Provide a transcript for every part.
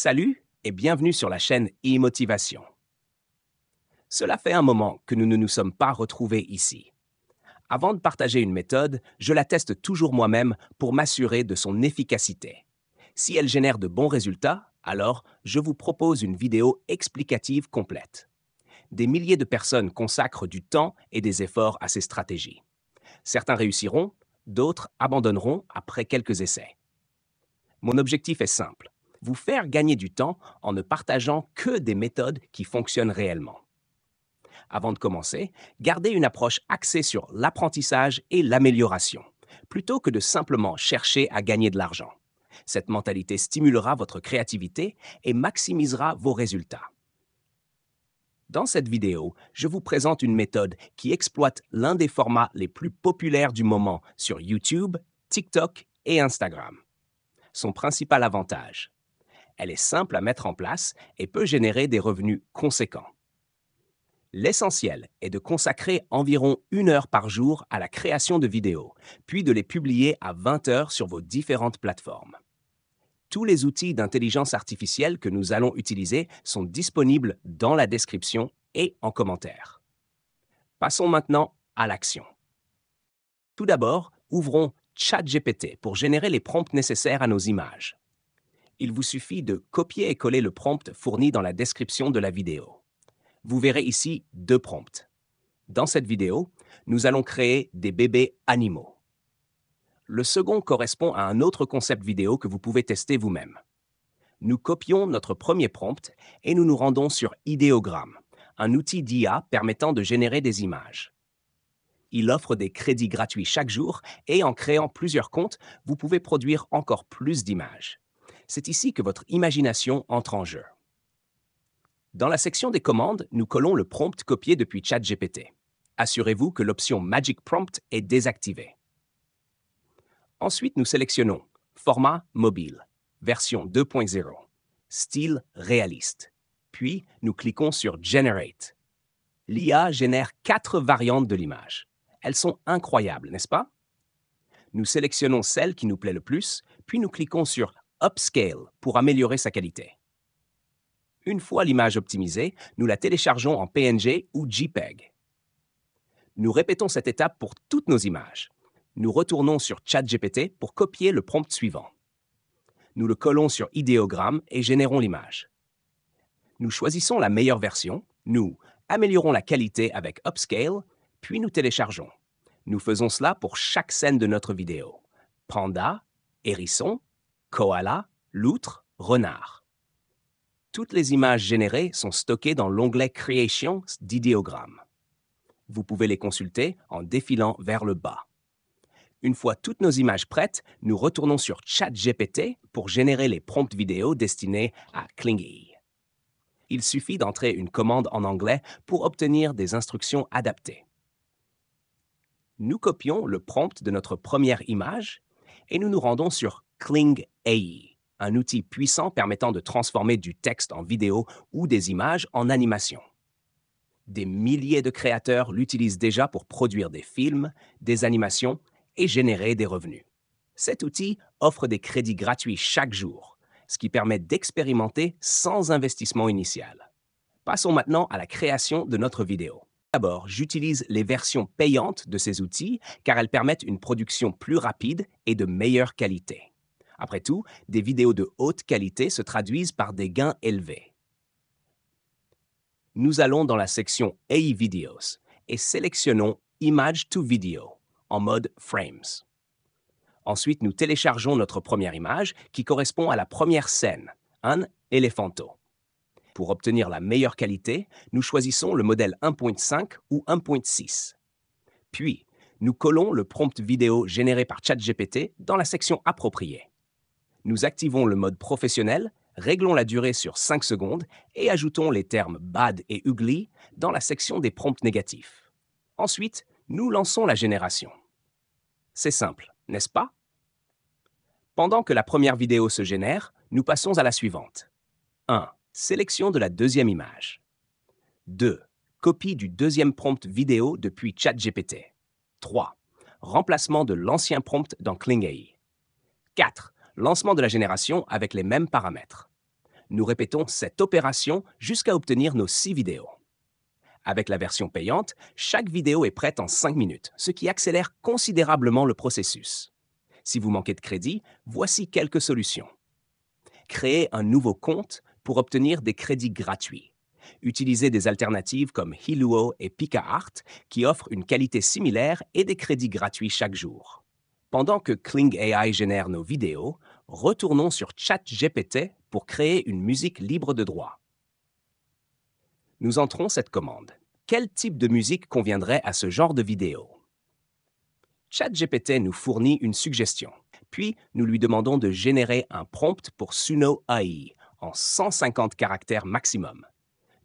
Salut et bienvenue sur la chaîne e-motivation. Cela fait un moment que nous ne nous sommes pas retrouvés ici. Avant de partager une méthode, je la teste toujours moi-même pour m'assurer de son efficacité. Si elle génère de bons résultats, alors je vous propose une vidéo explicative complète. Des milliers de personnes consacrent du temps et des efforts à ces stratégies. Certains réussiront, d'autres abandonneront après quelques essais. Mon objectif est simple, vous faire gagner du temps en ne partageant que des méthodes qui fonctionnent réellement. Avant de commencer, gardez une approche axée sur l'apprentissage et l'amélioration, plutôt que de simplement chercher à gagner de l'argent. Cette mentalité stimulera votre créativité et maximisera vos résultats. Dans cette vidéo, je vous présente une méthode qui exploite l'un des formats les plus populaires du moment sur YouTube, TikTok et Instagram. Son principal avantage: elle est simple à mettre en place et peut générer des revenus conséquents. L'essentiel est de consacrer environ 1 heure par jour à la création de vidéos, puis de les publier à 20 heures sur vos différentes plateformes. Tous les outils d'intelligence artificielle que nous allons utiliser sont disponibles dans la description et en commentaire. Passons maintenant à l'action. Tout d'abord, ouvrons ChatGPT pour générer les prompts nécessaires à nos images. Il vous suffit de copier et coller le prompt fourni dans la description de la vidéo. Vous verrez ici 2 prompts. Dans cette vidéo, nous allons créer des bébés animaux. Le second correspond à un autre concept vidéo que vous pouvez tester vous-même. Nous copions notre premier prompt et nous nous rendons sur Ideogram, un outil d'IA permettant de générer des images. Il offre des crédits gratuits chaque jour et en créant plusieurs comptes, vous pouvez produire encore plus d'images. C'est ici que votre imagination entre en jeu. Dans la section des commandes, nous collons le prompt copié depuis ChatGPT. Assurez-vous que l'option Magic Prompt est désactivée. Ensuite, nous sélectionnons Format mobile, version 2.0, style réaliste. Puis, nous cliquons sur Generate. L'IA génère 4 variantes de l'image. Elles sont incroyables, n'est-ce pas? Nous sélectionnons celle qui nous plaît le plus, puis nous cliquons sur Upscale pour améliorer sa qualité. Une fois l'image optimisée, nous la téléchargeons en PNG ou JPEG. Nous répétons cette étape pour toutes nos images. Nous retournons sur ChatGPT pour copier le prompt suivant. Nous le collons sur Ideogram et générons l'image. Nous choisissons la meilleure version, nous améliorons la qualité avec Upscale, puis nous téléchargeons. Nous faisons cela pour chaque scène de notre vidéo. Panda, hérisson, koala, loutre, renard. Toutes les images générées sont stockées dans l'onglet Creation d'Ideogram. Vous pouvez les consulter en défilant vers le bas. Une fois toutes nos images prêtes, nous retournons sur ChatGPT pour générer les prompts vidéo destinés à Klingy. Il suffit d'entrer une commande en anglais pour obtenir des instructions adaptées. Nous copions le prompt de notre première image et nous nous rendons sur Kling AI, un outil puissant permettant de transformer du texte en vidéo ou des images en animation. Des milliers de créateurs l'utilisent déjà pour produire des films, des animations et générer des revenus. Cet outil offre des crédits gratuits chaque jour, ce qui permet d'expérimenter sans investissement initial. Passons maintenant à la création de notre vidéo. D'abord, j'utilise les versions payantes de ces outils car elles permettent une production plus rapide et de meilleure qualité. Après tout, des vidéos de haute qualité se traduisent par des gains élevés. Nous allons dans la section AI Videos et sélectionnons Image to Video en mode Frames. Ensuite, nous téléchargeons notre première image qui correspond à la première scène, un éléphanteau. Pour obtenir la meilleure qualité, nous choisissons le modèle 1.5 ou 1.6. Puis, nous collons le prompt vidéo généré par ChatGPT dans la section appropriée. Nous activons le mode professionnel, réglons la durée sur 5 secondes et ajoutons les termes bad et ugly dans la section des prompts négatifs. Ensuite, nous lançons la génération. C'est simple, n'est-ce pas? Pendant que la première vidéo se génère, nous passons à la suivante. 1. Sélection de la deuxième image. 2. Copie du deuxième prompt vidéo depuis ChatGPT. 3. Remplacement de l'ancien prompt dans Kling AI. 4. Lancement de la génération avec les mêmes paramètres. Nous répétons cette opération jusqu'à obtenir nos 6 vidéos. Avec la version payante, chaque vidéo est prête en 5 minutes, ce qui accélère considérablement le processus. Si vous manquez de crédit, voici quelques solutions. Créez un nouveau compte pour obtenir des crédits gratuits. Utilisez des alternatives comme Hiluo et PicaArt qui offrent une qualité similaire et des crédits gratuits chaque jour. Pendant que Kling AI génère nos vidéos, retournons sur ChatGPT pour créer une musique libre de droit. Nous entrons cette commande. Quel type de musique conviendrait à ce genre de vidéo? ChatGPT nous fournit une suggestion. Puis, nous lui demandons de générer un prompt pour Suno AI en 150 caractères maximum.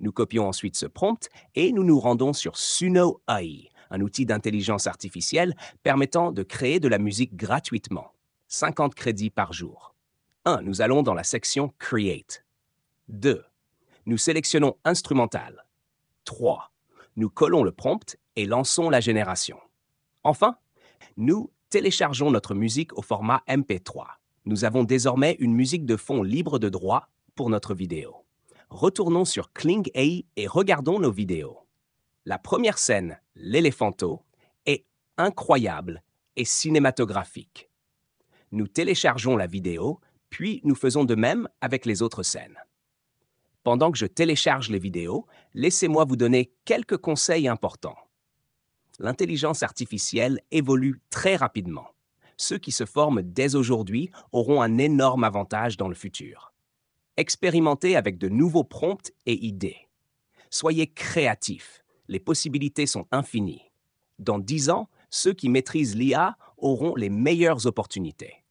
Nous copions ensuite ce prompt et nous nous rendons sur Suno AI, un outil d'intelligence artificielle permettant de créer de la musique gratuitement. 50 crédits par jour. 1. Nous allons dans la section Create. 2. Nous sélectionnons Instrumental. 3. Nous collons le prompt et lançons la génération. Enfin, nous téléchargeons notre musique au format MP3. Nous avons désormais une musique de fond libre de droit pour notre vidéo. Retournons sur Kling AI et regardons nos vidéos. La première scène, l'éléphanto, est incroyable et cinématographique. Nous téléchargeons la vidéo, puis nous faisons de même avec les autres scènes. Pendant que je télécharge les vidéos, laissez-moi vous donner quelques conseils importants. L'intelligence artificielle évolue très rapidement. Ceux qui se forment dès aujourd'hui auront un énorme avantage dans le futur. Expérimentez avec de nouveaux prompts et idées. Soyez créatifs. Les possibilités sont infinies. Dans 10 ans, ceux qui maîtrisent l'IA auront les meilleures opportunités.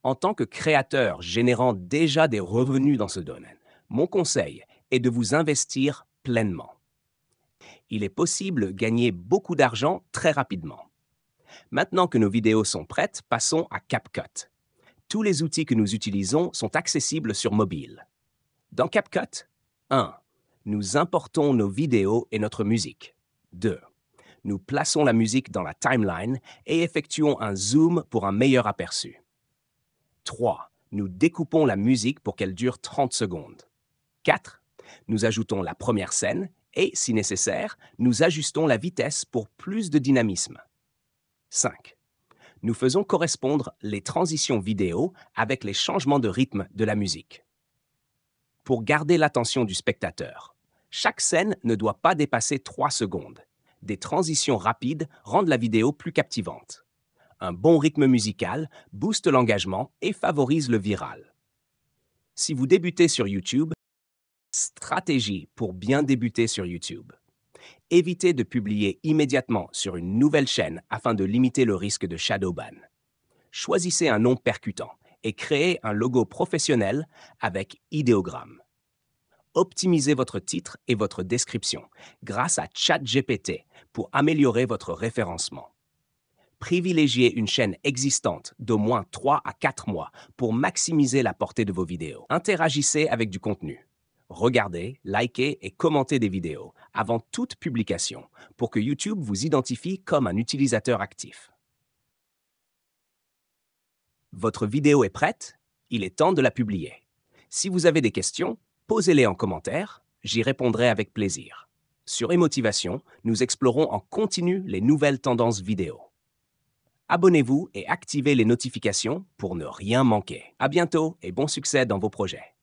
En tant que créateur générant déjà des revenus dans ce domaine, mon conseil est de vous investir pleinement. Il est possible de gagner beaucoup d'argent très rapidement. Maintenant que nos vidéos sont prêtes, passons à CapCut. Tous les outils que nous utilisons sont accessibles sur mobile. Dans CapCut, 1. Nous importons nos vidéos et notre musique. 2. Nous plaçons la musique dans la timeline et effectuons un zoom pour un meilleur aperçu. 3. Nous découpons la musique pour qu'elle dure 30 secondes. 4. Nous ajoutons la première scène et, si nécessaire, nous ajustons la vitesse pour plus de dynamisme. 5. Nous faisons correspondre les transitions vidéo avec les changements de rythme de la musique. Pour garder l'attention du spectateur, chaque scène ne doit pas dépasser 3 secondes. Des transitions rapides rendent la vidéo plus captivante. Un bon rythme musical booste l'engagement et favorise le viral. Si vous débutez sur YouTube, stratégie pour bien débuter sur YouTube. Évitez de publier immédiatement sur une nouvelle chaîne afin de limiter le risque de shadowban. Choisissez un nom percutant et créez un logo professionnel avec idéogramme. Optimisez votre titre et votre description grâce à ChatGPT pour améliorer votre référencement. Privilégiez une chaîne existante d'au moins 3 à 4 mois pour maximiser la portée de vos vidéos. Interagissez avec du contenu. Regardez, likez et commentez des vidéos avant toute publication pour que YouTube vous identifie comme un utilisateur actif. Votre vidéo est prête? Il est temps de la publier. Si vous avez des questions, posez-les en commentaire, j'y répondrai avec plaisir. Sur Emotivation, nous explorons en continu les nouvelles tendances vidéo. Abonnez-vous et activez les notifications pour ne rien manquer. À bientôt et bon succès dans vos projets.